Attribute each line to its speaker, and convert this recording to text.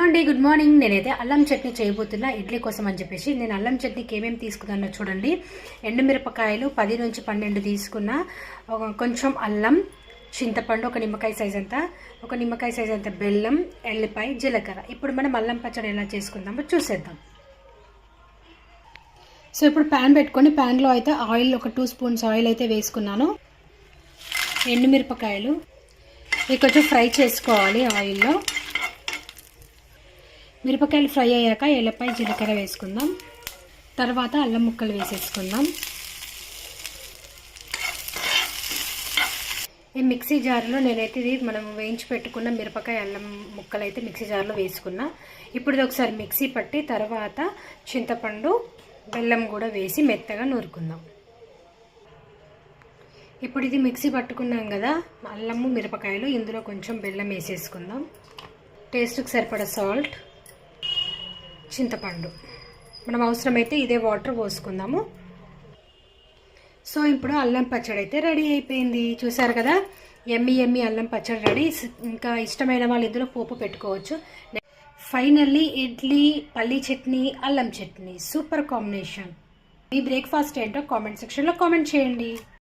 Speaker 1: అండి, good morning. నేనైతే అల్లం చట్నీ చేయబోతున్నా ఇడ్లీ కోసం అని చెప్పేసి. నేను అల్లం చట్నీకి ఏమేమి తీసుకున్నానో చూడండి. ఎండుమిరపకాయలు 10 నుంచి 12 తీసుకున్న, కొంచెం అల్లం, చింతపండు, ఒక నిమ్మకాయ సైజ్ అంత బెల్లం, ఎల్లిపాయ, జీలకర్ర. ఇప్పుడు మనం అల్లం పచ్చడి ఎలా చేసుకుందామో చూసేద్దాం. సో ఇప్పుడు ప్యాన్ పెట్టుకొని ప్యాన్లో అయితే ఆయిల్, ఒక 2 స్పూన్స్ ఆయిల్ అయితే వేసుకున్నాను. ఎండుమిరపకాయలు ఇవి కొంచెం ఫ్రై చేసుకోవాలి ఆయిల్లో. మిరపకాయలు ఫ్రై అయ్యాక ఎల్లిపాయ, జీలకర్ర వేసుకుందాం. తర్వాత అల్లం ముక్కలు వేసేసుకుందాం. ఈ మిక్సీ జార్లో నేనైతే ఇది మనం వేయించి పెట్టుకున్న మిరపకాయ, అల్లం ముక్కలు అయితే మిక్సీ జార్లో వేసుకున్నా. ఇప్పుడు ఇది ఒకసారి మిక్సీ పట్టి తర్వాత చింతపండు, బెల్లం కూడా వేసి మెత్తగా నూరుకుందాం. ఇప్పుడు ఇది మిక్సీ పట్టుకున్నాం కదా, అల్లము, మిరపకాయలు, ఇందులో కొంచెం బెల్లం వేసేసుకుందాం. టేస్ట్కి సరిపడా సాల్ట్, చింతపండు, మనం అవసరమైతే ఇదే వాటర్ పోసుకుందాము. సో ఇప్పుడు అల్లం పచ్చడి అయితే రెడీ అయిపోయింది. చూసారు కదా, ఎమ్మి అల్లం పచ్చడి రెడీ. ఇంకా ఇష్టమైన వాళ్ళు ఇందులో పోపు పెట్టుకోవచ్చు. ఫైనల్లీ ఇడ్లీ, పల్లీ చట్నీ, అల్లం చట్నీ, సూపర్ కాంబినేషన్. మీ బ్రేక్ఫాస్ట్ ఏంటో కామెంట్ సెక్షన్లో కామెంట్ చేయండి.